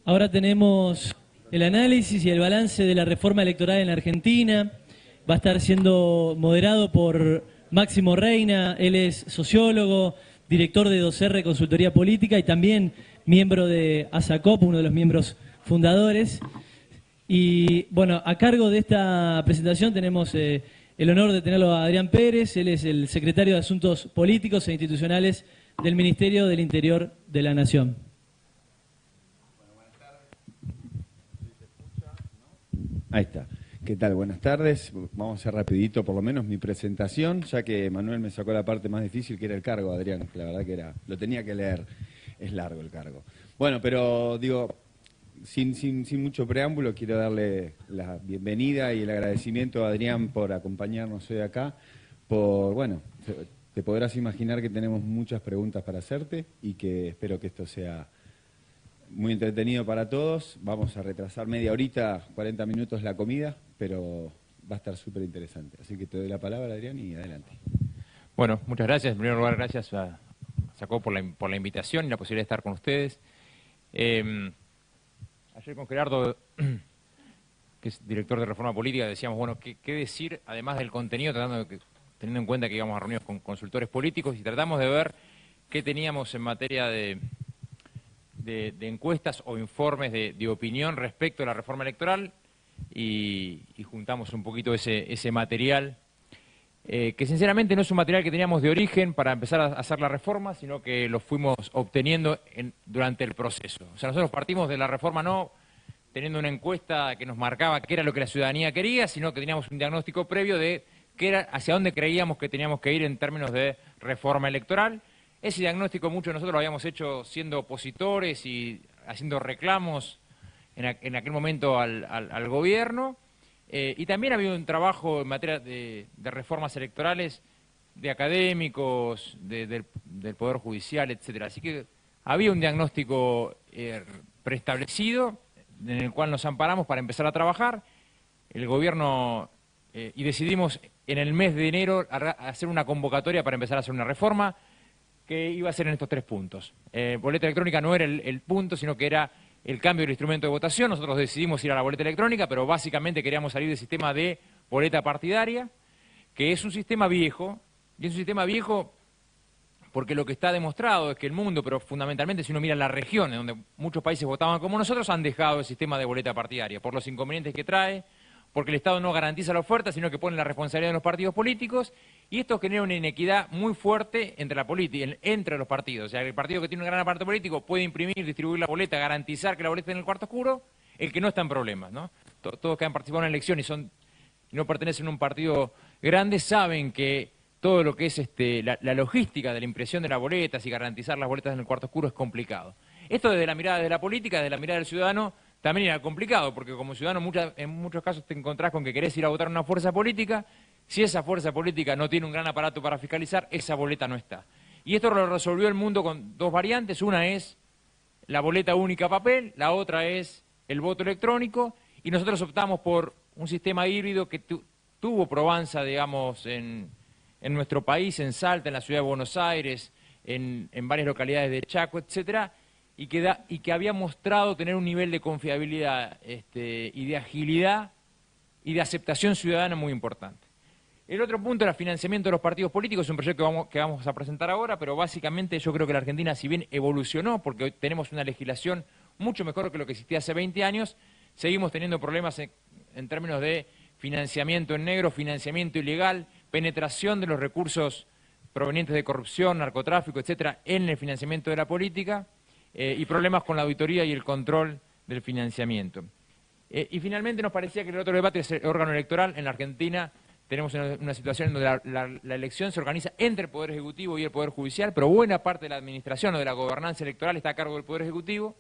Ahora tenemos el análisis y el balance de la reforma electoral en la Argentina. Va a estar siendo moderado por Máximo Reina. Él es sociólogo, director de 2R Consultoría Política y también miembro de ASACOP, uno de los miembros fundadores. Y bueno, a cargo de esta presentación tenemos el honor de tenerlo a Adrián Pérez. Él es el secretario de Asuntos Políticos e Institucionales del Ministerio del Interior de la Nación. Ahí está. ¿Qué tal? Buenas tardes. Vamos a hacer rapidito por lo menos mi presentación, ya que Manuel me sacó la parte más difícil, que era el cargo, Adrián. La verdad que lo tenía que leer. Es largo el cargo. Bueno, pero digo, sin mucho preámbulo, quiero darle la bienvenida y el agradecimiento a Adrián por acompañarnos hoy acá. Bueno, te podrás imaginar que tenemos muchas preguntas para hacerte y que espero que esto sea muy entretenido para todos. Vamos a retrasar media horita, 40 minutos la comida, pero va a estar súper interesante. Así que te doy la palabra, Adrián, y adelante. Bueno, muchas gracias. En primer lugar, gracias a Sacó por la invitación y la posibilidad de estar con ustedes. Ayer con Gerardo, que es director de Reforma Política, decíamos, bueno, ¿qué decir además del contenido, teniendo en cuenta que íbamos a reuniones con consultores políticos y tratamos de ver qué teníamos en materia de encuestas o informes de opinión respecto a la reforma electoral y juntamos un poquito ese material, que sinceramente no es un material que teníamos de origen para empezar a hacer la reforma, sino que lo fuimos obteniendo durante el proceso. O sea, nosotros partimos de la reforma no teniendo una encuesta que nos marcaba qué era lo que la ciudadanía quería, sino que teníamos un diagnóstico previo de qué era, hacia dónde creíamos que teníamos que ir en términos de reforma electoral. Ese diagnóstico muchos de nosotros lo habíamos hecho siendo opositores y haciendo reclamos en aquel momento al gobierno. Y también ha habido un trabajo en materia de reformas electorales de académicos, del Poder Judicial, etcétera. Así que había un diagnóstico preestablecido en el cual nos amparamos para empezar a trabajar. El gobierno y decidimos en el mes de enero hacer una convocatoria para empezar a hacer una reforma que iba a ser en estos 3 puntos. Boleta electrónica no era el punto, sino que era el cambio del instrumento de votación. Nosotros decidimos ir a la boleta electrónica, pero básicamente queríamos salir del sistema de boleta partidaria, que es un sistema viejo, y es un sistema viejo porque lo que está demostrado es que el mundo, pero fundamentalmente si uno mira las regiones donde muchos países votaban como nosotros, han dejado el sistema de boleta partidaria, por los inconvenientes que trae, porque el Estado no garantiza la oferta, sino que pone la responsabilidad de los partidos políticos, y esto genera una inequidad muy fuerte entre la política, entre los partidos. O sea, el partido que tiene un gran aparato político puede imprimir, distribuir la boleta, garantizar que la boleta esté en el cuarto oscuro, el que no está en problemas, ¿no? Todos que han participado en una elección y no pertenecen a un partido grande saben que todo lo que es la logística de la impresión de las boletas y garantizar las boletas en el cuarto oscuro es complicado. Esto desde la mirada de la política, desde la mirada del ciudadano, también era complicado, porque como ciudadano en muchos casos te encontrás con que querés ir a votar a una fuerza política. Si esa fuerza política no tiene un gran aparato para fiscalizar, esa boleta no está. Y esto lo resolvió el mundo con 2 variantes. Una es la boleta única papel, la otra es el voto electrónico, y nosotros optamos por un sistema híbrido que tuvo probanza, digamos, en nuestro país, en Salta, en la ciudad de Buenos Aires, en varias localidades de Chaco, etcétera, y que había mostrado tener un nivel de confiabilidad y de agilidad y de aceptación ciudadana muy importante. El otro punto era el financiamiento de los partidos políticos, es un proyecto que vamos a presentar ahora, pero básicamente yo creo que la Argentina, si bien evolucionó, porque hoy tenemos una legislación mucho mejor que lo que existía hace 20 años, seguimos teniendo problemas en términos de financiamiento en negro, financiamiento ilegal, penetración de los recursos provenientes de corrupción, narcotráfico, etcétera, en el financiamiento de la política, y problemas con la auditoría y el control del financiamiento. Y finalmente nos parecía que el otro debate es el órgano electoral. En la Argentina tenemos una situación en donde la elección se organiza entre el Poder Ejecutivo y el Poder Judicial, pero buena parte de la administración o de la gobernanza electoral está a cargo del Poder Ejecutivo,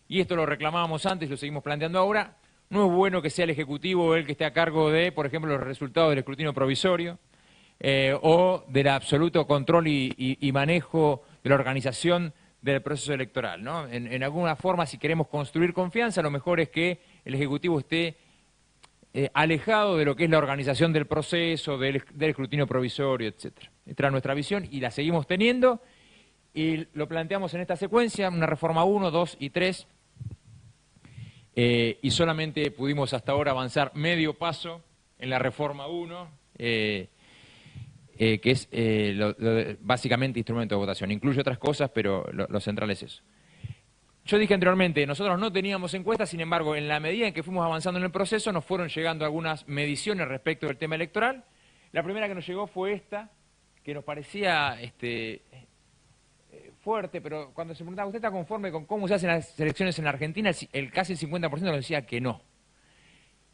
y esto lo reclamábamos antes y lo seguimos planteando ahora. No es bueno que sea el Ejecutivo el que esté a cargo de, por ejemplo, los resultados del escrutinio provisorio, o del absoluto control y manejo de la organización del proceso electoral, ¿no? En alguna forma, si queremos construir confianza, lo mejor es que el Ejecutivo esté alejado de lo que es la organización del proceso, del escrutinio provisorio, etcétera. Esta era nuestra visión y la seguimos teniendo, Y lo planteamos en esta secuencia, una reforma 1, 2 y 3, y solamente pudimos hasta ahora avanzar medio paso en la reforma 1, que es básicamente instrumento de votación. Incluye otras cosas, pero lo central es eso. Yo dije anteriormente, nosotros no teníamos encuestas, sin embargo, en la medida en que fuimos avanzando en el proceso, nos fueron llegando algunas mediciones respecto del tema electoral. La primera que nos llegó fue esta, que nos parecía fuerte, pero cuando se preguntaba, ¿usted está conforme con cómo se hacen las elecciones en la Argentina? Casi el 50% nos decía que no.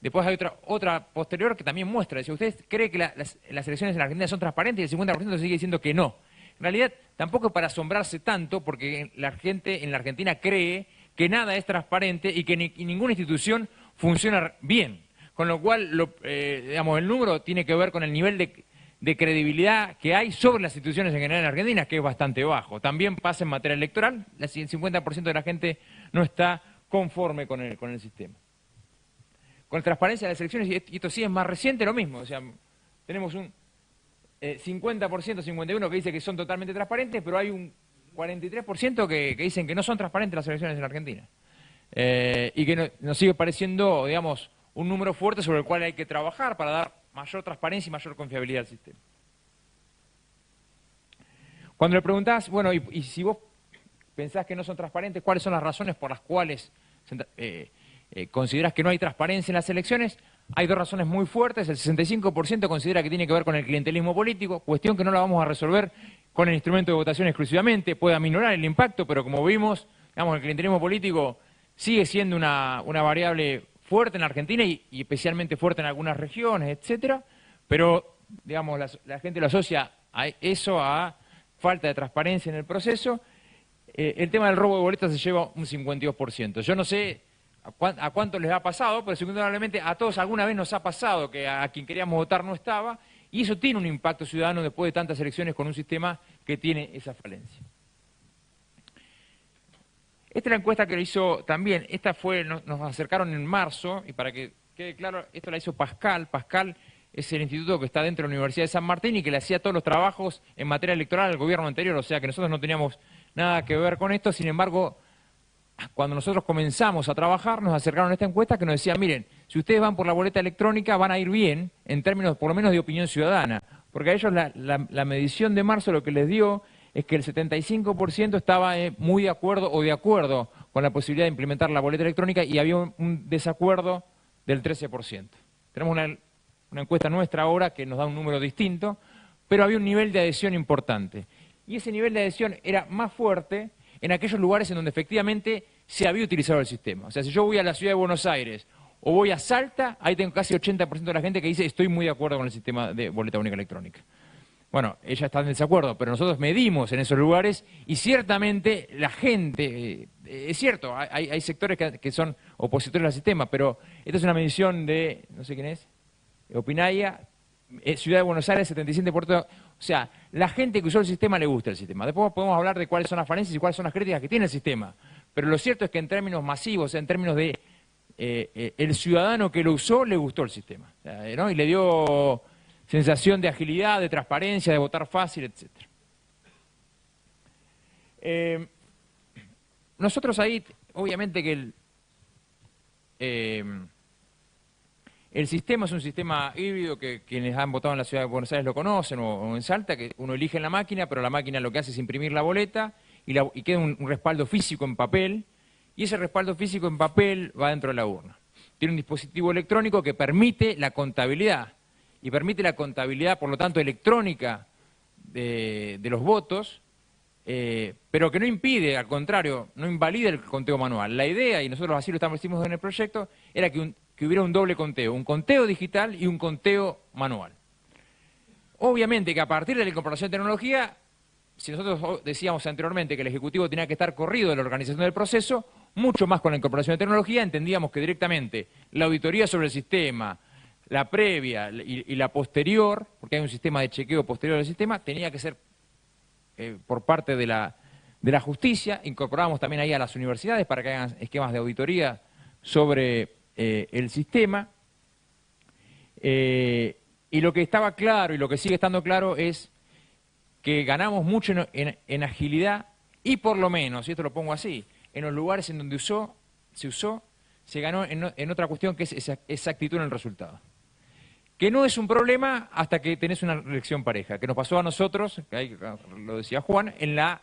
Después hay otra posterior que también muestra, dice, ¿usted cree que las elecciones en la Argentina son transparentes? Y el 50% sigue diciendo que no. En realidad, tampoco es para asombrarse tanto, porque la gente en la Argentina cree que nada es transparente y que ninguna institución funciona bien. Con lo cual, digamos, el número tiene que ver con el nivel de credibilidad que hay sobre las instituciones en general en Argentina, que es bastante bajo. También pasa en materia electoral, el 50% de la gente no está conforme con el sistema. Con la transparencia de las elecciones, y esto sí es más reciente, lo mismo. O sea, tenemos un 50%, 51% que dice que son totalmente transparentes, pero hay un 43% que dicen que no son transparentes las elecciones en la Argentina. Y que nos sigue pareciendo, digamos, un número fuerte sobre el cual hay que trabajar para dar mayor transparencia y mayor confiabilidad al sistema. Cuando le preguntás, bueno, y si vos pensás que no son transparentes, ¿cuáles son las razones por las cuales considerás que no hay transparencia en las elecciones? Hay dos razones muy fuertes. El 65% considera que tiene que ver con el clientelismo político, cuestión que no la vamos a resolver con el instrumento de votación exclusivamente. Puede aminorar el impacto, pero como vimos, digamos, el clientelismo político sigue siendo una variable fuerte en la Argentina y especialmente fuerte en algunas regiones, etcétera, pero, digamos, la gente lo asocia a eso, a falta de transparencia en el proceso. El tema del robo de boletas se lleva un 52%. Yo no sé a cuánto les ha pasado, pero indudablemente a todos alguna vez nos ha pasado que a quien queríamos votar no estaba, y eso tiene un impacto ciudadano después de tantas elecciones con un sistema que tiene esa falencia. Esta es la encuesta que lo hizo también, nos acercaron en marzo, y para que quede claro, esto la hizo Pascal. Pascal es el instituto que está dentro de la Universidad de San Martín y que le hacía todos los trabajos en materia electoral al gobierno anterior, o sea que nosotros no teníamos nada que ver con esto. Sin embargo, cuando nosotros comenzamos a trabajar, nos acercaron a esta encuesta que nos decía, miren, si ustedes van por la boleta electrónica van a ir bien en términos por lo menos de opinión ciudadana, porque a ellos la medición de marzo lo que les dio es que el 75% estaba muy de acuerdo o de acuerdo con la posibilidad de implementar la boleta electrónica y había un desacuerdo del 13%. Tenemos una encuesta nuestra ahora que nos da un número distinto, pero había un nivel de adhesión importante. Y ese nivel de adhesión era más fuerte en aquellos lugares en donde efectivamente se había utilizado el sistema. O sea, si yo voy a la ciudad de Buenos Aires o voy a Salta, ahí tengo casi 80% de la gente que dice estoy muy de acuerdo con el sistema de boleta única electrónica. Bueno, ella está en desacuerdo, pero nosotros medimos en esos lugares y ciertamente la gente, es cierto, hay sectores que son opositores al sistema, pero esta es una medición de, no sé quién es, Opinaya, Ciudad de Buenos Aires, 77%. O sea, la gente que usó el sistema le gusta el sistema. Después podemos hablar de cuáles son las falencias y cuáles son las críticas que tiene el sistema. Pero lo cierto es que en términos masivos, en términos de el ciudadano que lo usó, le gustó el sistema, ¿no? Y le dio sensación de agilidad, de transparencia, de votar fácil, etc. Nosotros ahí, obviamente que el sistema es un sistema híbrido que quienes han votado en la ciudad de Buenos Aires lo conocen, o en Salta, que uno elige en la máquina, pero la máquina lo que hace es imprimir la boleta y queda un respaldo físico en papel, y ese respaldo físico en papel va dentro de la urna. Tiene un dispositivo electrónico que permite la contabilidad, y permite la contabilidad, por lo tanto, electrónica de los votos, pero que no impide, al contrario, no invalida el conteo manual. La idea, y nosotros así lo establecimos en el proyecto, era que hubiera un doble conteo, un conteo digital y un conteo manual. Obviamente que a partir de la incorporación de tecnología, si nosotros decíamos anteriormente que el Ejecutivo tenía que estar corrido de la organización del proceso, mucho más con la incorporación de tecnología, entendíamos que directamente la auditoría sobre el sistema, la previa y la posterior, porque hay un sistema de chequeo posterior del sistema, tenía que ser por parte de la justicia. Incorporamos también ahí a las universidades para que hagan esquemas de auditoría sobre el sistema. Y lo que estaba claro y lo que sigue estando claro es que ganamos mucho en agilidad Y por lo menos, y esto lo pongo así, en los lugares en donde se ganó en otra cuestión que es esa exactitud en el resultado. Que no es un problema hasta que tenés una elección pareja, que nos pasó a nosotros, que ahí lo decía Juan, en la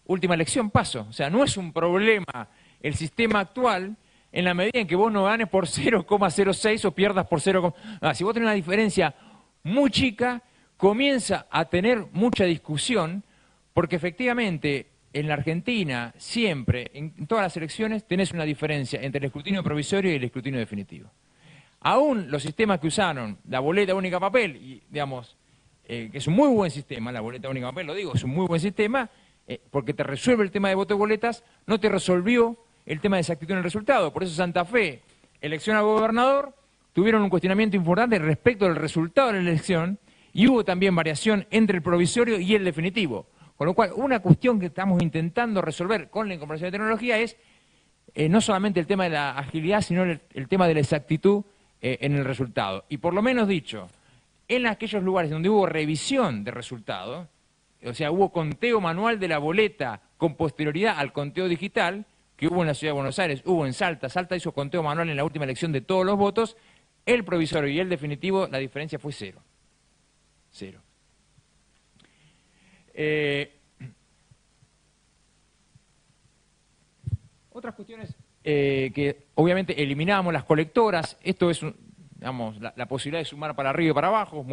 última elección paso. O sea, no es un problema el sistema actual en la medida en que vos no ganes por 0,06 o pierdas por 0, si vos tenés una diferencia muy chica, comienza a tener mucha discusión, porque efectivamente en la Argentina siempre, en todas las elecciones, tenés una diferencia entre el escrutinio provisorio y el escrutinio definitivo. Aún los sistemas que usaron, la boleta única papel, y digamos, que es un muy buen sistema, la boleta única papel, lo digo, es un muy buen sistema, porque te resuelve el tema de voto de boletas, no te resolvió el tema de exactitud en el resultado. Por eso Santa Fe, elección a gobernador, tuvieron un cuestionamiento importante respecto del resultado de la elección, y hubo también variación entre el provisorio y el definitivo. Con lo cual, una cuestión que estamos intentando resolver con la incorporación de tecnología es no solamente el tema de la agilidad, sino el tema de la exactitud en el resultado. Y por lo menos dicho, en aquellos lugares donde hubo revisión de resultado, o sea, hubo conteo manual de la boleta con posterioridad al conteo digital, que hubo en la Ciudad de Buenos Aires, hubo en Salta, Salta hizo conteo manual en la última elección de todos los votos, el provisorio y el definitivo, la diferencia fue 0. 0. Otras cuestiones que obviamente eliminamos las colectoras, esto es, digamos, la posibilidad de sumar para arriba y para abajo,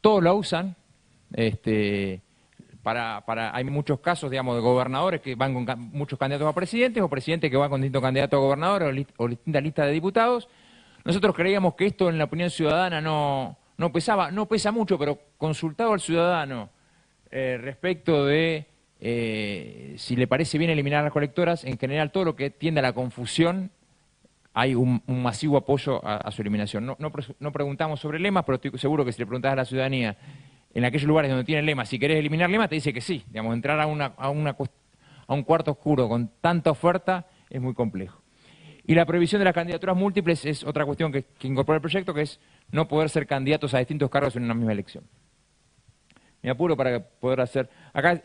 todos la usan, hay muchos casos, digamos, de gobernadores que van con muchos candidatos a presidentes o presidentes que van con distintos candidatos a gobernadores o distintas listas de diputados. Nosotros creíamos que esto en la opinión ciudadana no pesa mucho, pero consultado al ciudadano respecto de si le parece bien eliminar las colectoras, en general todo lo que tiende a la confusión, hay un masivo apoyo a su eliminación. No preguntamos sobre lemas, pero estoy seguro que si le preguntás a la ciudadanía en aquellos lugares donde tienen lemas, si querés eliminar lemas, te dice que sí. Digamos, entrar a un cuarto oscuro con tanta oferta es muy complejo. Y la prohibición de las candidaturas múltiples es otra cuestión que incorpora el proyecto, que es no poder ser candidatos a distintos cargos en una misma elección. Me apuro para poder hacer... Acá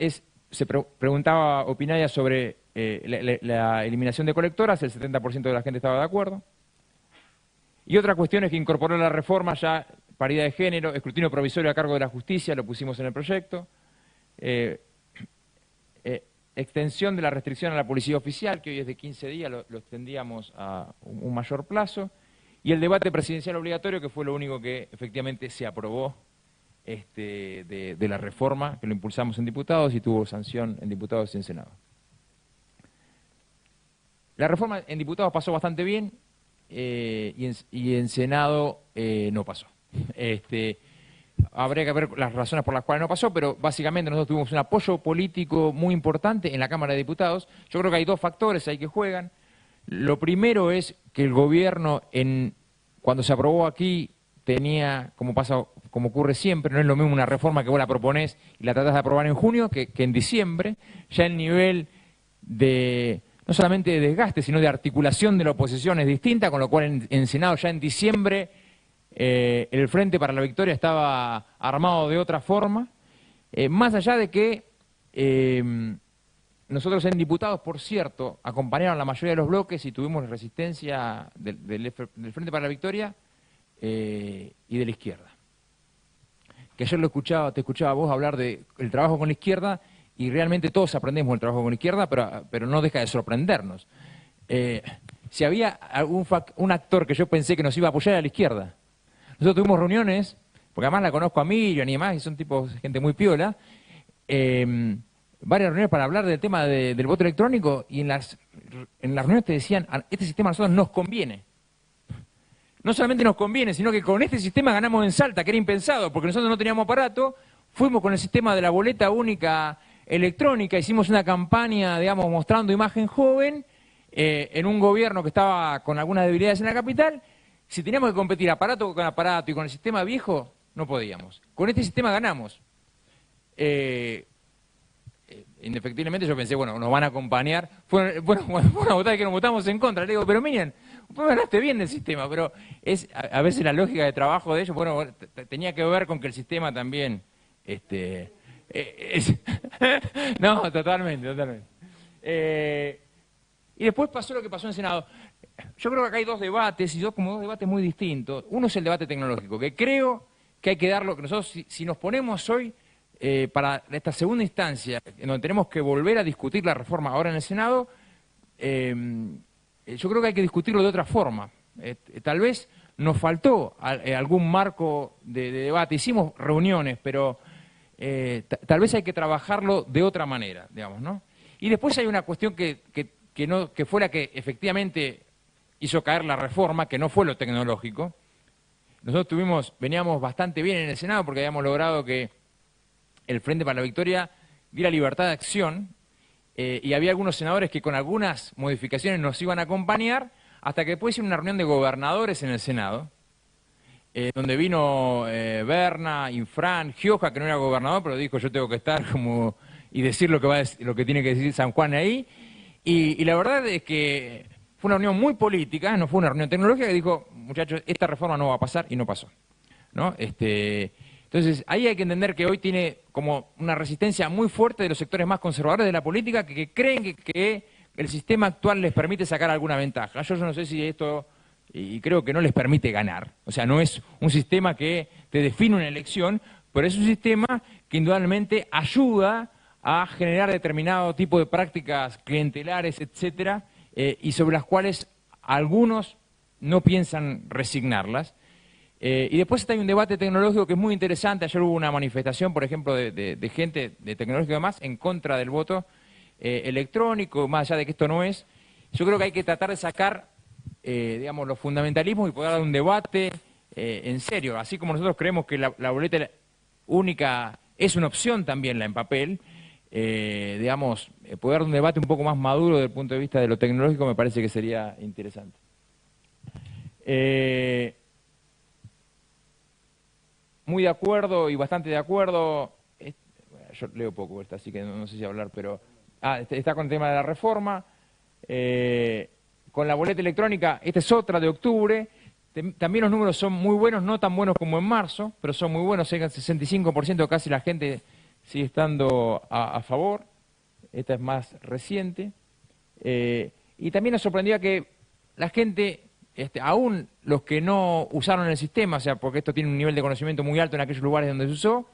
se preguntaba, opinaba sobre la eliminación de colectoras, el 70% de la gente estaba de acuerdo. Y otra cuestión es que incorporó la reforma ya, paridad de género, escrutinio provisorio a cargo de la justicia, lo pusimos en el proyecto. Extensión de la restricción a la policía oficial, que hoy es de 15 días, lo extendíamos a un mayor plazo. Y el debate presidencial obligatorio, que fue lo único que efectivamente se aprobó de la reforma, que lo impulsamos en diputados y tuvo sanción en diputados y en Senado. La reforma en diputados pasó bastante bien y en Senado no pasó. Habría que ver las razones por las cuales no pasó, pero básicamente nosotros tuvimos un apoyo político muy importante en la Cámara de Diputados. Yo creo que hay dos factores ahí que juegan. Lo primero es que el gobierno, cuando se aprobó aquí, tenía, como ocurre siempre, no es lo mismo una reforma que vos la proponés y la tratás de aprobar en junio que en diciembre. Ya el nivel de, no solamente de desgaste, sino de articulación de la oposición es distinta, con lo cual en Senado ya en diciembre el Frente para la Victoria estaba armado de otra forma. Más allá de que nosotros en diputados, por cierto, acompañaron la mayoría de los bloques y tuvimos resistencia del Frente para la Victoria y de la izquierda. Que ayer te escuchaba vos hablar del trabajo con la izquierda y realmente todos aprendemos el trabajo con la izquierda, pero no deja de sorprendernos. Si había un actor que yo pensé que nos iba a apoyar a la izquierda. Nosotros tuvimos reuniones, porque además la conozco a Miriam y demás, y son tipos, gente muy piola, varias reuniones para hablar del tema del voto electrónico, y en las reuniones te decían, este sistema a nosotros nos conviene. No solamente nos conviene, sino que con este sistema ganamos en Salta, que era impensado, porque nosotros no teníamos aparato, fuimos con el sistema de la boleta única electrónica, hicimos una campaña, digamos, mostrando imagen joven, en un gobierno que estaba con algunas debilidades en la capital. Si teníamos que competir aparato con aparato y con el sistema viejo, no podíamos. Con este sistema ganamos. Indefectiblemente yo pensé, bueno, nos van a acompañar. Bueno, cuando fueron a votar que nos votamos en contra, le digo, pero miren, vos ganaste bien el sistema, pero es a veces la lógica de trabajo de ellos, bueno, tenía que ver con que el sistema también No, totalmente, totalmente. Y después pasó lo que pasó en el Senado. Yo creo que acá hay dos debates, y como dos debates muy distintos. Uno es el debate tecnológico, que creo que hay que darlo, que nosotros si nos ponemos hoy para esta segunda instancia, en donde tenemos que volver a discutir la reforma ahora en el Senado, yo creo que hay que discutirlo de otra forma. Tal vez nos faltó algún marco de debate, hicimos reuniones, pero tal vez hay que trabajarlo de otra manera, digamos, ¿no? Y después hay una cuestión que fue la que efectivamente hizo caer la reforma, que no fue lo tecnológico. Nosotros veníamos bastante bien en el Senado porque habíamos logrado que el Frente para la Victoria diera libertad de acción y había algunos senadores que con algunas modificaciones nos iban a acompañar hasta que después hicieron una reunión de gobernadores en el Senado, donde vino Berna, Infran, Gioja, que no era gobernador, pero dijo yo tengo que estar y decir lo que tiene que decir San Juan ahí. Y la verdad es que fue una reunión muy política, no fue una reunión tecnológica, que dijo, muchachos, esta reforma no va a pasar, y no pasó, ¿no? Entonces, ahí hay que entender que hoy tiene como una resistencia muy fuerte de los sectores más conservadores de la política que creen que el sistema actual les permite sacar alguna ventaja. Yo no sé si esto, y creo que no les permite ganar. O sea, no es un sistema que te define una elección, pero es un sistema que indudablemente ayuda a generar determinado tipo de prácticas clientelares, etcétera, y sobre las cuales algunos no piensan resignarlas. Y después hay un debate tecnológico que es muy interesante. Ayer hubo una manifestación, por ejemplo, de gente de tecnológico y demás en contra del voto electrónico, más allá de que esto no es. Yo creo que hay que tratar de sacar, digamos, los fundamentalismos y poder dar un debate en serio. Así como nosotros creemos que la boleta única es una opción también, la en papel, digamos, poder dar un debate un poco más maduro desde el punto de vista de lo tecnológico me parece que sería interesante. Muy de acuerdo y bastante de acuerdo, yo leo poco esta, así que no sé si hablar, pero está con el tema de la reforma, con la boleta electrónica, esta es otra de octubre, también los números son muy buenos, no tan buenos como en marzo, pero son muy buenos, el 65% casi la gente sigue estando a favor, esta es más reciente, y también nos sorprendía que la gente, aún los que no usaron el sistema, o sea, porque esto tiene un nivel de conocimiento muy alto en aquellos lugares donde se usó,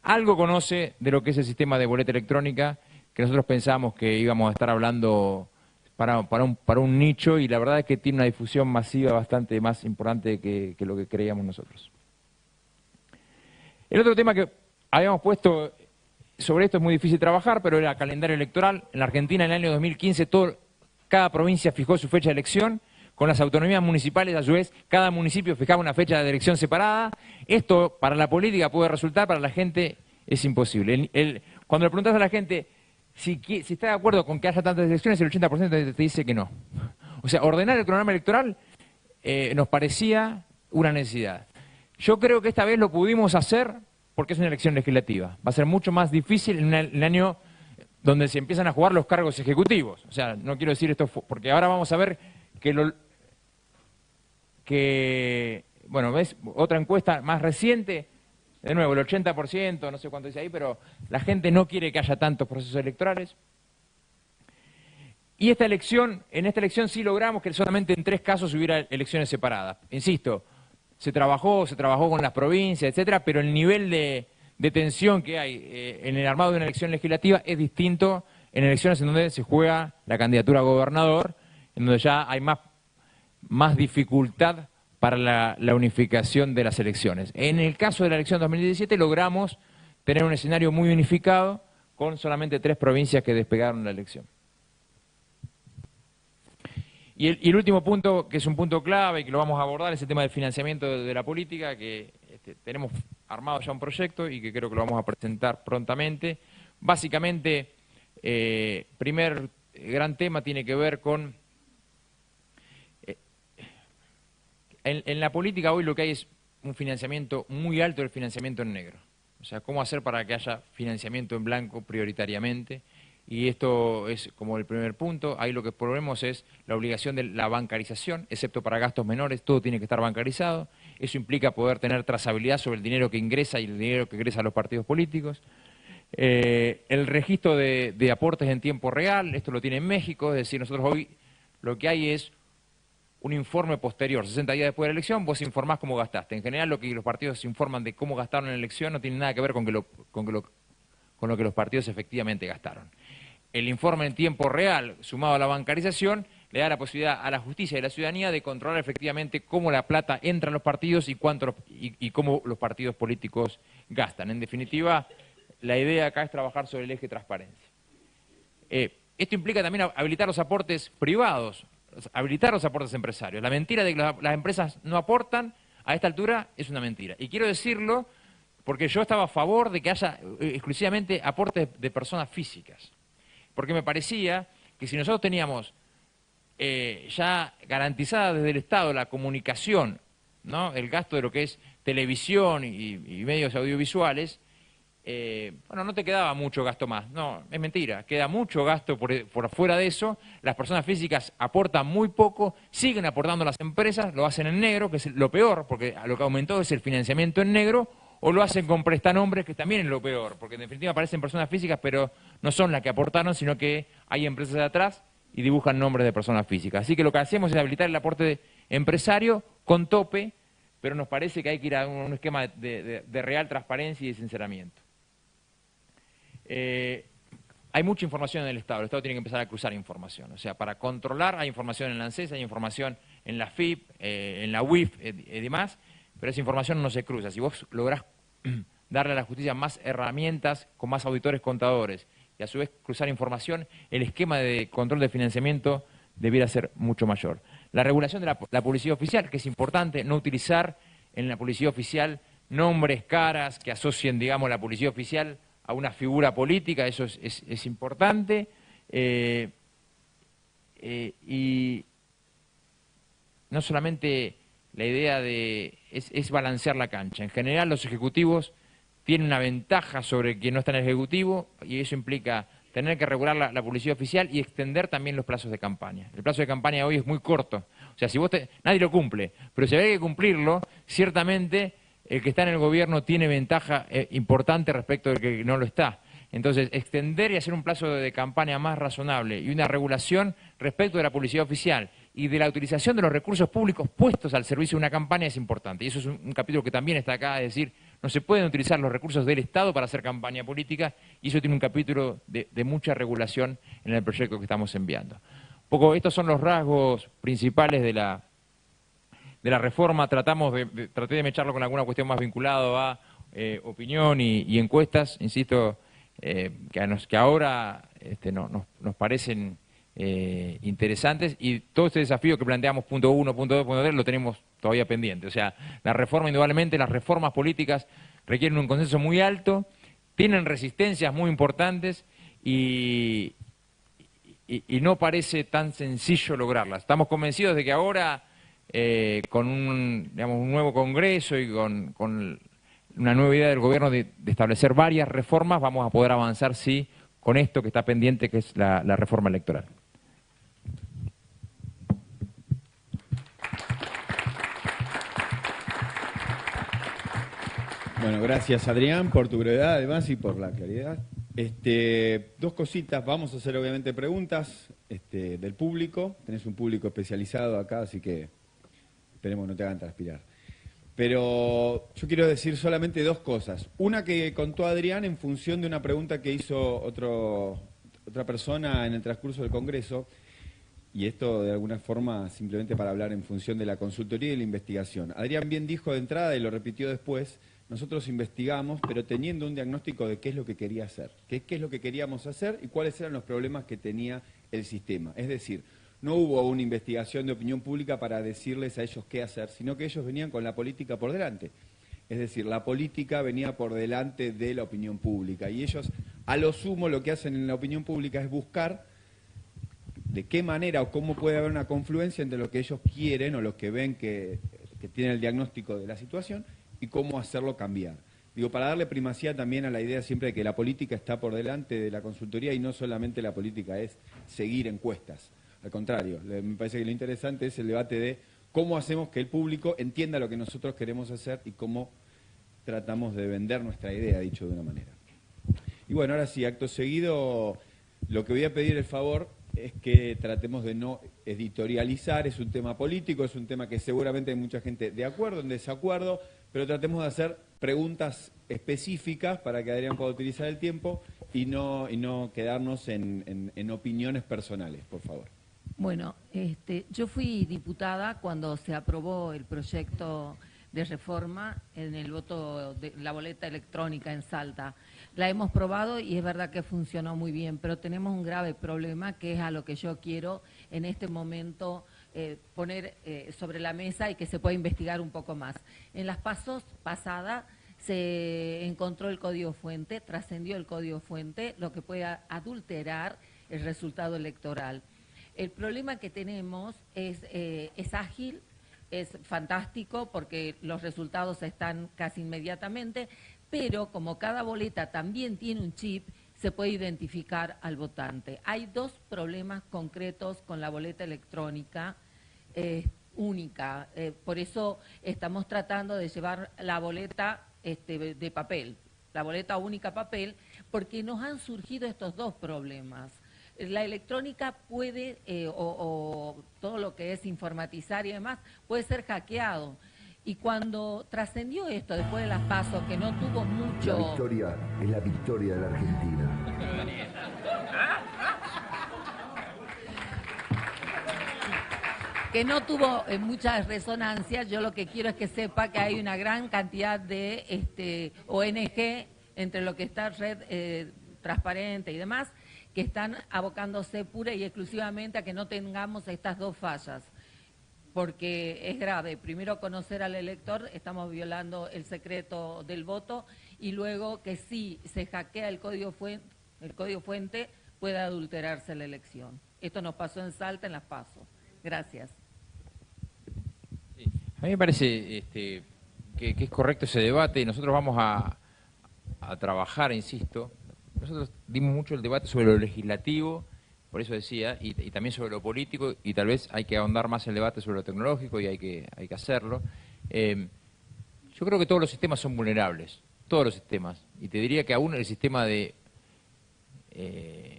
algo conoce de lo que es el sistema de boleta electrónica, que nosotros pensábamos que íbamos a estar hablando para un nicho, y la verdad es que tiene una difusión masiva bastante más importante que lo que creíamos nosotros. El otro tema que habíamos puesto sobre esto, es muy difícil trabajar, pero era calendario electoral. En la Argentina en el año 2015 cada provincia fijó su fecha de elección. Con las autonomías municipales, a su vez, cada municipio fijaba una fecha de elección separada. Esto para la política puede resultar, para la gente es imposible. Cuando le preguntas a la gente si está de acuerdo con que haya tantas elecciones, el 80% te dice que no. O sea, ordenar el cronograma electoral nos parecía una necesidad. Yo creo que esta vez lo pudimos hacer porque es una elección legislativa. Va a ser mucho más difícil en un año donde se empiezan a jugar los cargos ejecutivos. O sea, no quiero decir esto porque ahora vamos a ver bueno, ves, otra encuesta más reciente, de nuevo, el 80%, no sé cuánto dice ahí, pero la gente no quiere que haya tantos procesos electorales. Y en esta elección sí logramos que solamente en 3 casos hubiera elecciones separadas. Insisto, se trabajó con las provincias, etcétera, pero el nivel de tensión que hay en el armado de una elección legislativa es distinto en elecciones en donde se juega la candidatura a gobernador, en donde ya hay más dificultad para la unificación de las elecciones. En el caso de la elección 2017 logramos tener un escenario muy unificado con solamente 3 provincias que despegaron la elección. Y el último punto, que es un punto clave y que lo vamos a abordar, es el tema del financiamiento de la política, que tenemos armado ya un proyecto y que creo que lo vamos a presentar prontamente. Básicamente, primer gran tema tiene que ver con... En la política hoy lo que hay es un financiamiento muy alto, del financiamiento en negro. O sea, cómo hacer para que haya financiamiento en blanco prioritariamente. Y esto es como el primer punto. Ahí lo que proponemos es la obligación de la bancarización, excepto para gastos menores, todo tiene que estar bancarizado. Eso implica poder tener trazabilidad sobre el dinero que ingresa y el dinero que ingresa a los partidos políticos. El registro de aportes en tiempo real, esto lo tiene en México, es decir, nosotros hoy lo que hay es un informe posterior, 60 días después de la elección, vos informás cómo gastaste. En general lo que los partidos informan de cómo gastaron en la elección no tiene nada que ver con lo que los partidos efectivamente gastaron. El informe en tiempo real, sumado a la bancarización, le da la posibilidad a la justicia y a la ciudadanía de controlar efectivamente cómo la plata entra en los partidos y cómo los partidos políticos gastan. En definitiva, la idea acá es trabajar sobre el eje transparencia. Esto implica también habilitar los aportes privados, habilitar los aportes empresarios. La mentira de que las empresas no aportan a esta altura es una mentira. Y quiero decirlo porque yo estaba a favor de que haya exclusivamente aportes de personas físicas. Porque me parecía que si nosotros teníamos ya garantizada desde el Estado la comunicación, ¿no?, el gasto de lo que es televisión y medios audiovisuales, bueno, no te quedaba mucho gasto más. No, es mentira, queda mucho gasto por fuera de eso. Las personas físicas aportan muy poco, siguen aportando las empresas, lo hacen en negro, que es lo peor, porque lo que aumentó es el financiamiento en negro, o lo hacen con prestanombres, que también es lo peor, porque en definitiva aparecen personas físicas, pero no son las que aportaron, sino que hay empresas de atrás y dibujan nombres de personas físicas. Así que lo que hacemos es habilitar el aporte empresario con tope, pero nos parece que hay que ir a un esquema de real transparencia y de sinceramiento. Hay mucha información en el Estado tiene que empezar a cruzar información. O sea, para controlar hay información en la ANSES, hay información en la FIP, en la UIF y demás, pero esa información no se cruza. Si vos lográs darle a la justicia más herramientas, con más auditores contadores, y a su vez cruzar información, el esquema de control de financiamiento debiera ser mucho mayor. La regulación de la publicidad oficial, que es importante, no utilizar en la publicidad oficial nombres, caras que asocien, digamos, la publicidad oficial a una figura política, eso es importante. Y no solamente la idea es balancear la cancha. En general los ejecutivos tienen una ventaja sobre quien no está en el ejecutivo y eso implica tener que regular la publicidad oficial y extender también los plazos de campaña. El plazo de campaña hoy es muy corto. O sea, si nadie lo cumple, pero si hay que cumplirlo, ciertamente el que está en el gobierno tiene ventaja importante respecto del que no lo está. Entonces, extender y hacer un plazo de campaña más razonable y una regulación respecto de la publicidad oficial y de la utilización de los recursos públicos puestos al servicio de una campaña es importante. Y eso es un capítulo que también está acá, es decir, no se pueden utilizar los recursos del Estado para hacer campaña política y eso tiene un capítulo de mucha regulación en el proyecto que estamos enviando. Un poco, estos son los rasgos principales de la reforma. Traté de mecharlo con alguna cuestión más vinculada a opinión y encuestas, insisto, que ahora nos parecen interesantes y todo este desafío que planteamos punto 1, punto 2, punto 3 lo tenemos todavía pendiente. O sea, la reforma, indudablemente, las reformas políticas requieren un consenso muy alto, tienen resistencias muy importantes y no parece tan sencillo lograrlas. Estamos convencidos de que ahora, con un nuevo Congreso y con una nueva idea del gobierno de establecer varias reformas, vamos a poder avanzar, sí, con esto que está pendiente, que es la reforma electoral. Bueno, gracias Adrián por tu brevedad además y por la claridad. Dos cositas, vamos a hacer obviamente preguntas del público. Tenés un público especializado acá, así que esperemos no te hagan transpirar. Pero yo quiero decir solamente dos cosas. Una que contó Adrián en función de una pregunta que hizo otra persona en el transcurso del Congreso, y esto de alguna forma simplemente para hablar en función de la consultoría y la investigación. Adrián bien dijo de entrada y lo repitió después, nosotros investigamos, pero teniendo un diagnóstico de qué es lo que quería hacer, qué es lo que queríamos hacer y cuáles eran los problemas que tenía el sistema. Es decir, no hubo una investigación de opinión pública para decirles a ellos qué hacer, sino que ellos venían con la política por delante. Es decir, la política venía por delante de la opinión pública y ellos, a lo sumo, lo que hacen en la opinión pública es buscar de qué manera o cómo puede haber una confluencia entre lo que ellos quieren o los que ven que tienen el diagnóstico de la situación y cómo hacerlo cambiar. Digo, para darle primacía también a la idea siempre de que la política está por delante de la consultoría y no solamente la política es seguir encuestas. Al contrario, me parece que lo interesante es el debate de cómo hacemos que el público entienda lo que nosotros queremos hacer y cómo tratamos de vender nuestra idea, dicho de una manera. Y Y bueno, ahora sí, acto seguido, lo que voy a pedir el favor es que tratemos de no editorializar, es un tema político, es un tema que seguramente hay mucha gente de acuerdo, en desacuerdo, pero tratemos de hacer preguntas específicas para que Adrián pueda utilizar el tiempo y no quedarnos en opiniones personales, por favor. Bueno, yo fui diputada cuando se aprobó el proyecto de reforma en el voto de la boleta electrónica en Salta. La hemos probado y es verdad que funcionó muy bien, pero tenemos un grave problema que es a lo que yo quiero en este momento poner sobre la mesa y que se pueda investigar un poco más. En las pasos pasadas se encontró el código fuente, trascendió el código fuente, lo que puede adulterar el resultado electoral. El problema que tenemos es ágil, es fantástico porque los resultados están casi inmediatamente, pero como cada boleta también tiene un chip, se puede identificar al votante. Hay dos problemas concretos con la boleta electrónica única, por eso estamos tratando de llevar la boleta de papel, la boleta única papel, porque nos han surgido estos dos problemas. La electrónica puede, o todo lo que es informatizar y demás, puede ser hackeado. Y cuando trascendió esto, después de las PASO, que no tuvo mucho... La victoria es la victoria de la Argentina. Que no tuvo muchas resonancias, yo lo que quiero es que sepa que hay una gran cantidad de ONG, entre lo que está Red Transparente y demás, que están abocándose pura y exclusivamente a que no tengamos estas dos fallas, porque es grave. Primero, conocer al elector, estamos violando el secreto del voto, y luego que si se hackea el código fuente puede adulterarse la elección. Esto nos pasó en Salta en las PASO. Gracias. Sí. A mí me parece que es correcto ese debate y nosotros vamos a trabajar, insisto. Nosotros dimos mucho el debate sobre lo legislativo, por eso decía, y también sobre lo político, y tal vez hay que ahondar más el debate sobre lo tecnológico y hay que hacerlo. Yo creo que todos los sistemas son vulnerables, todos los sistemas, y te diría que aún el sistema de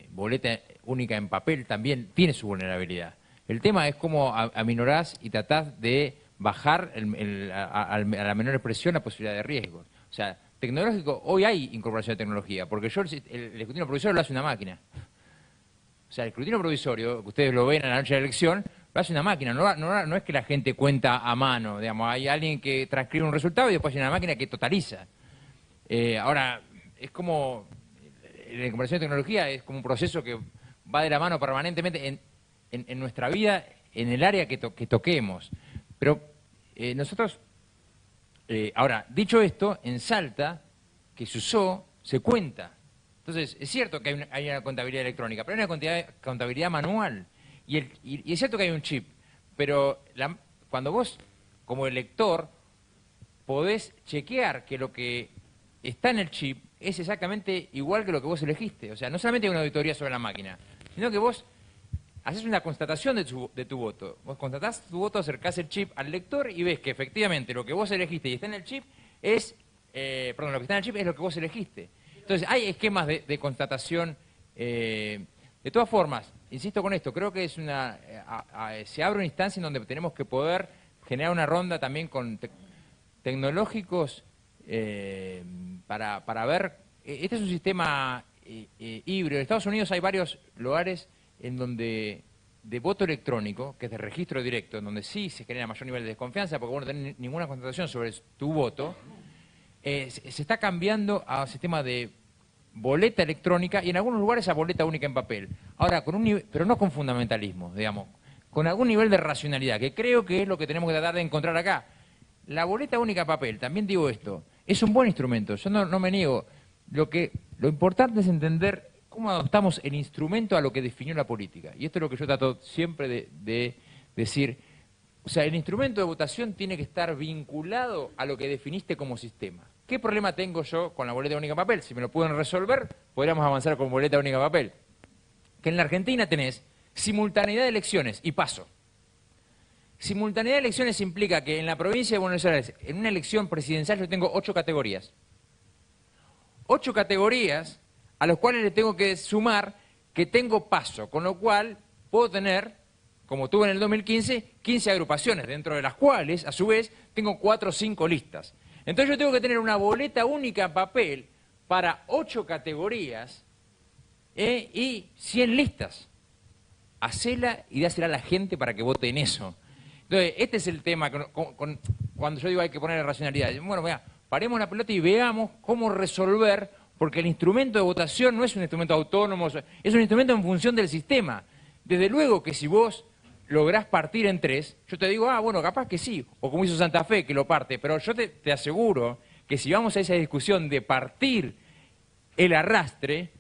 boleta única en papel también tiene su vulnerabilidad. El tema es cómo aminorás y tratás de bajar a la menor expresión la posibilidad de riesgo. O sea, tecnológico, hoy hay incorporación de tecnología, porque el escrutinio provisorio lo hace una máquina. O sea, el escrutinio provisorio, que ustedes lo ven a la noche de la elección, lo hace una máquina, no es que la gente cuenta a mano, digamos, hay alguien que transcribe un resultado y después hay una máquina que totaliza. Ahora, es como, la incorporación de tecnología es como un proceso que va de la mano permanentemente en nuestra vida, en el área que toquemos. Pero nosotros... ahora, dicho esto, en Salta, que se usó, se cuenta. Entonces, es cierto que hay una contabilidad electrónica, pero hay una contabilidad manual. Y es cierto que hay un chip, pero cuando vos, como elector, podés chequear que lo que está en el chip es exactamente igual que lo que vos elegiste. O sea, no solamente hay una auditoría sobre la máquina, sino que vos haces una constatación de tu voto. Vos constatás tu voto, acercás el chip al lector y ves que efectivamente lo que vos elegiste y está en el chip es... lo que está en el chip es lo que vos elegiste. Entonces, hay esquemas de constatación. De todas formas, insisto con esto, creo que es se abre una instancia en donde tenemos que poder generar una ronda también con tecnológicos para ver... Este es un sistema híbrido. En Estados Unidos hay varios lugares en donde de voto electrónico, que es de registro directo, en donde sí se genera mayor nivel de desconfianza, porque vos no tenés ninguna constatación sobre tu voto, se está cambiando a un sistema de boleta electrónica y en algunos lugares a boleta única en papel. Ahora, pero no con fundamentalismo, digamos, con algún nivel de racionalidad, que creo que es lo que tenemos que tratar de encontrar acá. La boleta única en papel, también digo esto, es un buen instrumento, yo no me niego. Lo importante es entender cómo adoptamos el instrumento a lo que definió la política. Y esto es lo que yo trato siempre de decir. O sea, el instrumento de votación tiene que estar vinculado a lo que definiste como sistema. ¿Qué problema tengo yo con la boleta única en papel? Si me lo pueden resolver, podríamos avanzar con boleta única en papel. Que en la Argentina tenés simultaneidad de elecciones y paso. Simultaneidad de elecciones implica que en la provincia de Buenos Aires, en una elección presidencial, yo tengo 8 categorías. 8 categorías a los cuales le tengo que sumar que tengo paso, con lo cual puedo tener, como tuve en el 2015, 15 agrupaciones, dentro de las cuales, a su vez, tengo 4 o 5 listas. Entonces yo tengo que tener una boleta única en papel para 8 categorías y 100 listas. Hacela y dásela a la gente para que vote en eso. Entonces, este es el tema cuando yo digo hay que poner racionalidad. Bueno, mira, paremos la pelota y veamos cómo resolver, porque el instrumento de votación no es un instrumento autónomo, es un instrumento en función del sistema. Desde luego que si vos lográs partir en 3, yo te digo, bueno, capaz que sí, o como hizo Santa Fe, que lo parte, pero yo te aseguro que si vamos a esa discusión de partir el arrastre,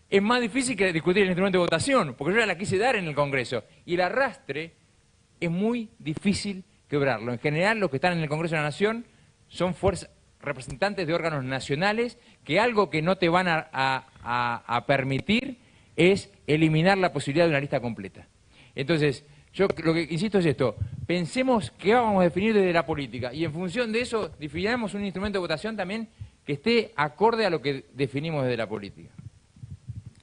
es más difícil que discutir el instrumento de votación, porque yo ya la quise dar en el Congreso, y el arrastre es muy difícil quebrarlo. En general, los que están en el Congreso de la Nación son representantes de órganos nacionales que algo que no te van a permitir es eliminar la posibilidad de una lista completa. Entonces, yo lo que insisto es esto, pensemos qué vamos a definir desde la política y en función de eso definamos un instrumento de votación también que esté acorde a lo que definimos desde la política.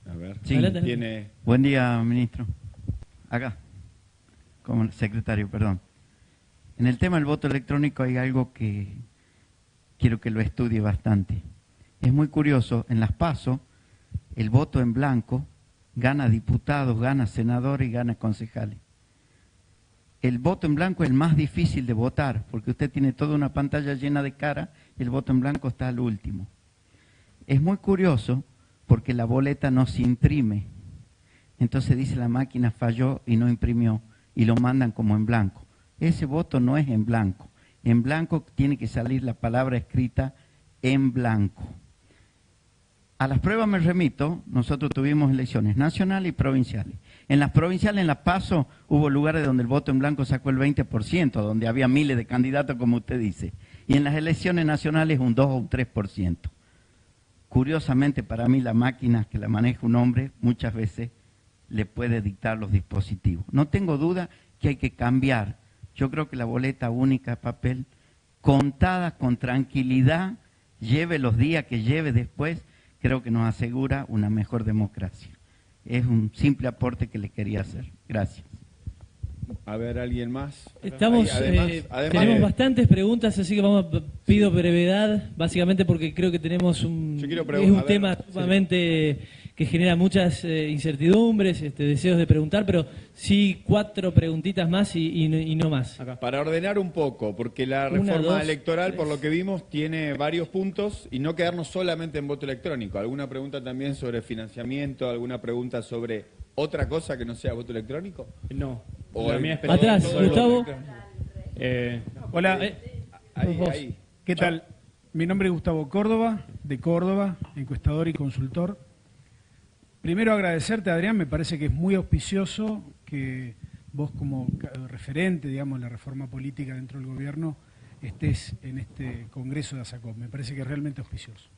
A ver, sí, tiene... Buen día, ministro. Acá, como secretario, perdón. En el tema del voto electrónico hay algo que quiero que lo estudie bastante. Es muy curioso, en las PASO, el voto en blanco gana diputados, gana senadores y gana concejales. El voto en blanco es el más difícil de votar, porque usted tiene toda una pantalla llena de cara y el voto en blanco está al último. Es muy curioso porque la boleta no se imprime. Entonces dice la máquina falló y no imprimió y lo mandan como en blanco. Ese voto no es en blanco. En blanco tiene que salir la palabra escrita en blanco. A las pruebas me remito, nosotros tuvimos elecciones nacionales y provinciales. En las provinciales, en las PASO, hubo lugares donde el voto en blanco sacó el 20%, donde había miles de candidatos, como usted dice. Y en las elecciones nacionales un 2 o un 3%. Curiosamente, para mí, la máquina que la maneja un hombre, muchas veces le puede dictar los dispositivos. No tengo duda que hay que cambiar. Yo creo que la boleta única de papel, contada con tranquilidad, lleve los días que lleve después, creo que nos asegura una mejor democracia. Es un simple aporte que le quería hacer. Gracias. A ver, ¿alguien más? Estamos, tenemos bastantes preguntas, así que pido brevedad, básicamente porque creo que tenemos un tema sumamente que genera muchas incertidumbres, deseos de preguntar, pero sí 4 preguntitas más y no más. Acá. Para ordenar un poco, porque la reforma electoral, por lo que vimos, tiene varios puntos y no quedarnos solamente en voto electrónico. ¿Alguna pregunta también sobre financiamiento? ¿Alguna pregunta sobre otra cosa que no sea voto electrónico? No. Atrás, Gustavo. Hola. Ahí. ¿Qué tal? Mi nombre es Gustavo Córdoba, de Córdoba, encuestador y consultor. Primero agradecerte, Adrián, me parece que es muy auspicioso que vos como referente, digamos, de la reforma política dentro del gobierno estés en este Congreso de ASACOP. Me parece que es realmente auspicioso.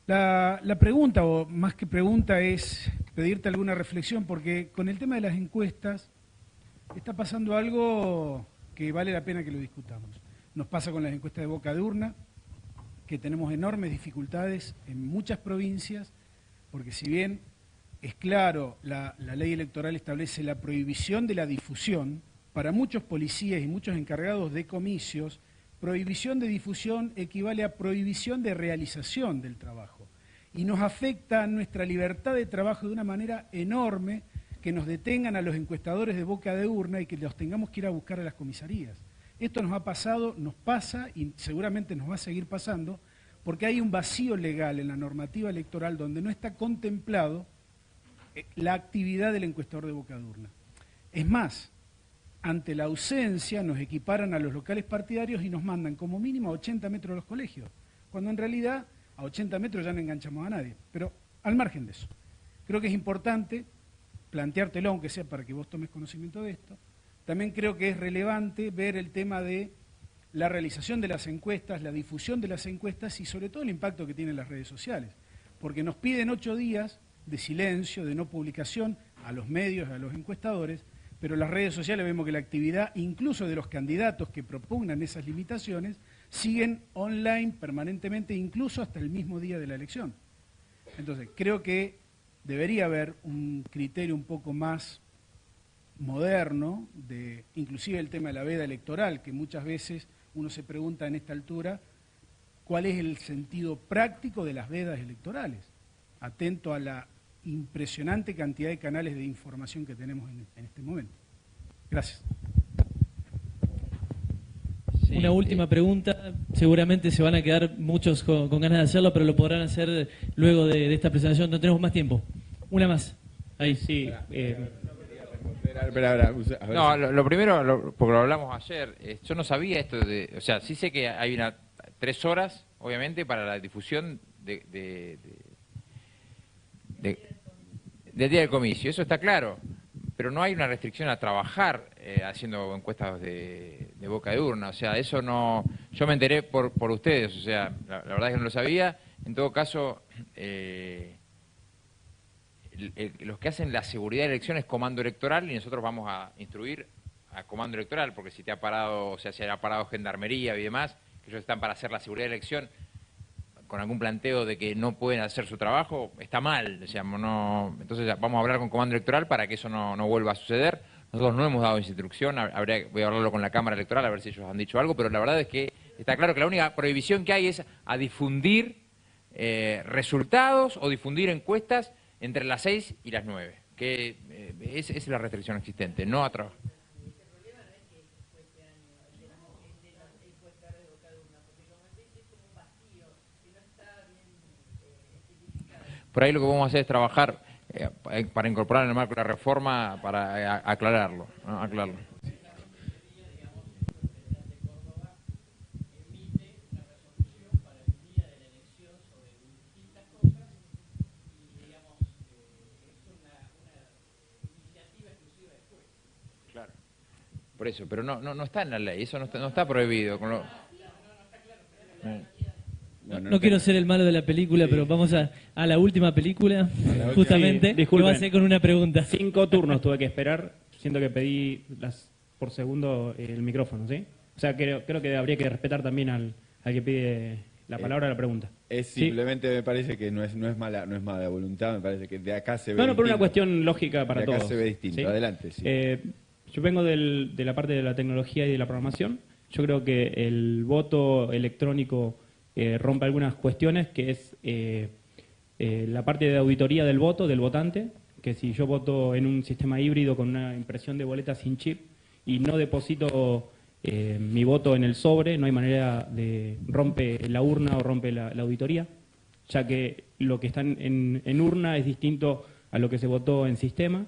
La pregunta, o más que pregunta, es pedirte alguna reflexión, porque con el tema de las encuestas está pasando algo que vale la pena que lo discutamos. Nos pasa con las encuestas de boca de urna, que tenemos enormes dificultades en muchas provincias, porque si bien es claro, la ley electoral establece la prohibición de la difusión, para muchos policías y muchos encargados de comicios, prohibición de difusión equivale a prohibición de realización del trabajo. Y nos afecta nuestra libertad de trabajo de una manera enorme, que nos detengan a los encuestadores de boca de urna y que los tengamos que ir a buscar a las comisarías. Esto nos ha pasado, nos pasa y seguramente nos va a seguir pasando, porque hay un vacío legal en la normativa electoral donde no está contemplado la actividad del encuestador de boca de urna. Es más, ante la ausencia nos equiparan a los locales partidarios y nos mandan como mínimo a 80 metros de los colegios, cuando en realidad a 80 metros ya no enganchamos a nadie. Pero al margen de eso, creo que es importante planteártelo, aunque sea para que vos tomes conocimiento de esto. También creo que es relevante ver el tema de la realización de las encuestas, la difusión de las encuestas y sobre todo el impacto que tienen las redes sociales. Porque nos piden 8 días de silencio, de no publicación a los medios, a los encuestadores, pero las redes sociales vemos que la actividad, incluso de los candidatos que propugnan esas limitaciones, siguen online permanentemente, incluso hasta el mismo día de la elección. Entonces, creo que debería haber un criterio un poco más moderno, de inclusive el tema de la veda electoral, que muchas veces uno se pregunta en esta altura, ¿cuál es el sentido práctico de las vedas electorales? Atento a la impresionante cantidad de canales de información que tenemos en este momento. Gracias. Sí, una última pregunta, seguramente se van a quedar muchos con ganas de hacerlo, pero lo podrán hacer luego de esta presentación, no tenemos más tiempo. Una más. Ahí sí. No, lo primero, porque lo hablamos ayer, yo no sabía esto o sea, sí sé que hay 3 horas, obviamente, para la difusión del día del comicio, eso está claro, pero no hay una restricción a trabajar haciendo encuestas de boca de urna, o sea, eso no, yo me enteré por ustedes, o sea, la verdad es que no lo sabía. En todo caso, los que hacen la seguridad de elecciones es Comando Electoral, y nosotros vamos a instruir a Comando Electoral, porque si te ha parado, o sea, si ha parado Gendarmería y demás, que ellos están para hacer la seguridad de elección, con algún planteo de que no pueden hacer su trabajo, está mal, decíamos, no. Entonces vamos a hablar con Comando Electoral para que eso no vuelva a suceder. Nosotros no hemos dado esa instrucción, voy a hablarlo con la Cámara Electoral a ver si ellos han dicho algo, pero la verdad es que está claro que la única prohibición que hay es a difundir resultados o difundir encuestas entre las 6 y las 9, que esa es la restricción existente, no a trabajar. Por ahí lo que vamos a hacer es trabajar para incorporar en el marco de la reforma, para aclararlo, ¿no? Aclararlo. Claro. Por eso, pero no está en la ley, eso no está prohibido. No quiero ser el malo de la película, pero vamos a la última película, justamente, sí, disculpen, que va a ser con una pregunta. 5 turnos tuve que esperar, siento que pedí por segundo el micrófono, ¿sí? O sea, creo que habría que respetar también al que pide la palabra o la pregunta. Es simplemente, ¿sí? Me parece que no es mala voluntad, me parece que de acá se ve No, distinto. por una cuestión lógica para todos. De acá se ve distinto, ¿sí? Adelante, sí. Yo vengo de la parte de la tecnología y de la programación. Yo creo que el voto electrónico rompe algunas cuestiones, que es la parte de auditoría del voto, del votante, que si yo voto en un sistema híbrido con una impresión de boleta sin chip y no deposito mi voto en el sobre, no hay manera de rompe la urna o rompe la auditoría, ya que lo que está en urna es distinto a lo que se votó en sistema,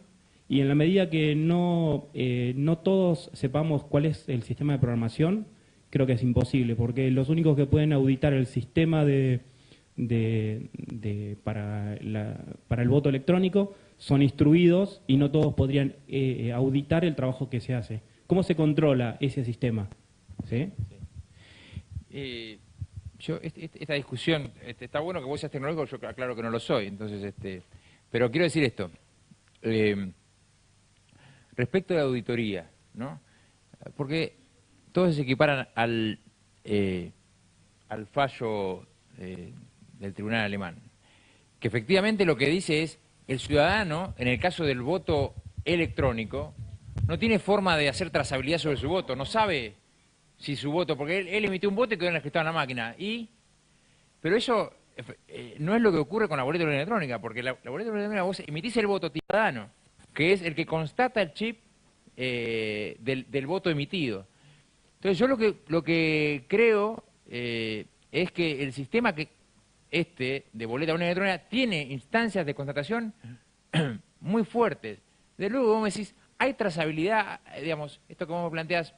y en la medida que no todos sepamos cuál es el sistema de programación, creo que es imposible, porque los únicos que pueden auditar el sistema para el voto electrónico son instruidos, y no todos podrían auditar el trabajo que se hace. ¿Cómo se controla ese sistema? ¿Sí? Esta discusión, está bueno que vos seas tecnológico, yo aclaro que no lo soy, entonces, pero quiero decir esto, respecto de auditoría, ¿no? Porque todos se equiparan al fallo del tribunal alemán, que efectivamente lo que dice es, el ciudadano, en el caso del voto electrónico, no tiene forma de hacer trazabilidad sobre su voto, no sabe si su voto, porque él emitió un voto y quedó en registrado en la máquina, pero eso no es lo que ocurre con la boleta electrónica, porque la boleta electrónica vos emitís el voto ciudadano, que es el que constata el chip del voto emitido. Entonces yo lo que creo es que el sistema de boleta electrónica tiene instancias de constatación muy fuertes. De luego vos me decís, hay trazabilidad, digamos, esto que vos me planteás,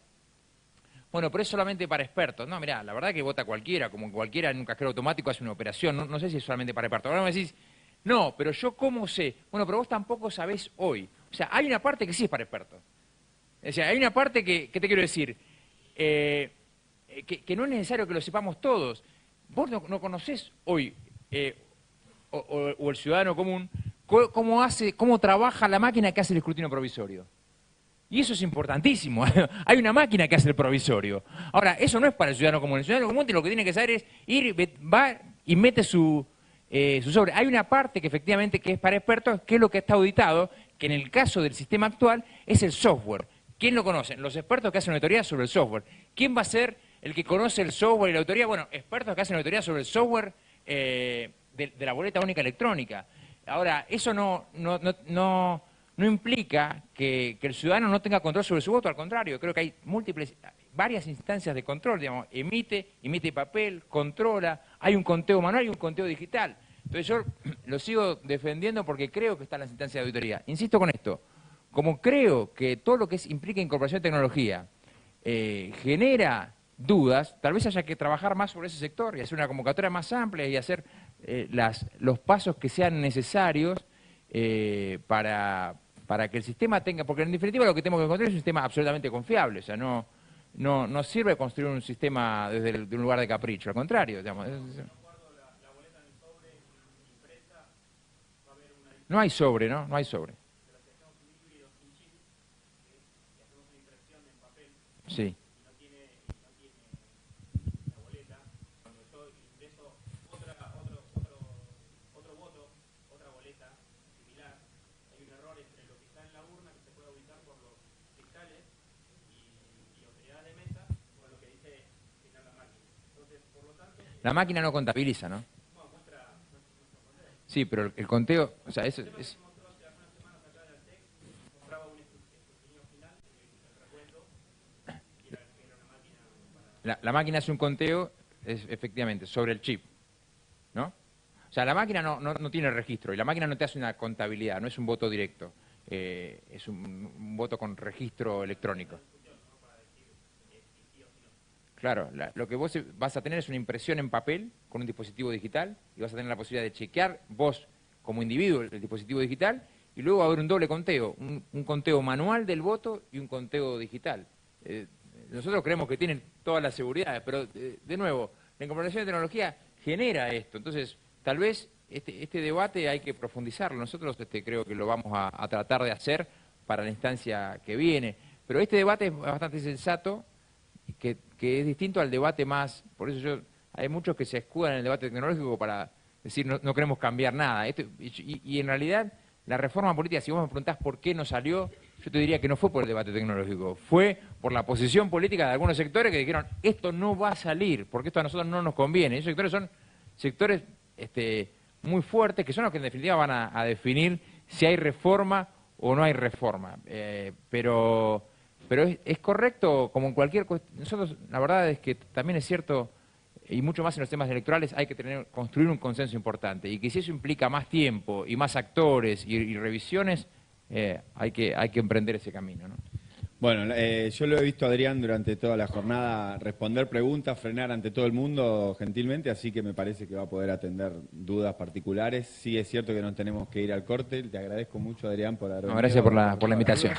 bueno, pero es solamente para expertos. No, mirá, la verdad que vota cualquiera, como cualquiera en un cajero automático hace una operación, no sé si es solamente para expertos. Ahora me decís, no, pero yo cómo sé. Bueno, pero vos tampoco sabés hoy. O sea, hay una parte que sí es para expertos. O sea, hay una parte que te quiero decir, que no es necesario que lo sepamos todos. Vos no conocés hoy, o el ciudadano común, cómo trabaja la máquina que hace el escrutinio provisorio. Y eso es importantísimo. Hay una máquina que hace el provisorio. Ahora, eso no es para el ciudadano común. El ciudadano común lo que tiene que saber es va y mete su su sobre. Hay una parte que efectivamente que es para expertos, que es lo que está auditado, que en el caso del sistema actual es el software. ¿Quién lo conoce? Los expertos que hacen auditoría sobre el software. ¿Quién va a ser el que conoce el software y la auditoría? Bueno, expertos que hacen auditoría sobre el software de la boleta única electrónica. Ahora, eso no implica que el ciudadano no tenga control sobre su voto, al contrario, creo que hay varias instancias de control, digamos, emite papel, controla, hay un conteo manual y un conteo digital. Entonces yo lo sigo defendiendo porque creo que están las instancias de auditoría. Insisto con esto, como creo que todo lo que implica incorporación de tecnología genera dudas, tal vez haya que trabajar más sobre ese sector y hacer una convocatoria más amplia y hacer los pasos que sean necesarios para que el sistema tenga, porque en definitiva lo que tenemos que encontrar es un sistema absolutamente confiable, o sea, no sirve construir un sistema de un lugar de capricho, al contrario, digamos. No hay sobre, ¿no? No hay sobre. Sí. La máquina no contabiliza, ¿no? Sí, pero el conteo, o sea, es... La máquina hace un conteo, efectivamente, sobre el chip, ¿no? O sea, la máquina no tiene registro y la máquina no te hace una contabilidad, no es un voto directo, es un voto con registro electrónico. Claro, lo que vos vas a tener es una impresión en papel con un dispositivo digital y vas a tener la posibilidad de chequear vos como individuo el dispositivo digital y luego va a haber un doble conteo, un conteo manual del voto y un conteo digital. Nosotros creemos que tienen todas las seguridades, pero de nuevo, la incorporación de tecnología genera esto, entonces tal vez este debate hay que profundizarlo, nosotros creo que lo vamos a tratar de hacer para la instancia que viene, pero este debate es bastante sensato, que es distinto al debate más, por eso hay muchos que se escudan en el debate tecnológico para decir no queremos cambiar nada. Y en realidad la reforma política, si vos me preguntás por qué no salió, yo te diría que no fue por el debate tecnológico, fue por la posición política de algunos sectores que dijeron esto no va a salir, porque esto a nosotros no nos conviene. Esos sectores son sectores muy fuertes, que son los que en definitiva van a definir si hay reforma o no hay reforma. Pero es correcto, como en cualquier cuestión, nosotros la verdad es que también es cierto, y mucho más en los temas electorales, hay que construir un consenso importante, y que si eso implica más tiempo y más actores y revisiones, hay que emprender ese camino, ¿no? Bueno, yo lo he visto a Adrián durante toda la jornada responder preguntas, frenar ante todo el mundo gentilmente, así que me parece que va a poder atender dudas particulares. Sí es cierto que nos tenemos que ir al corte, te agradezco mucho, Adrián, por haber venido. Gracias por la invitación.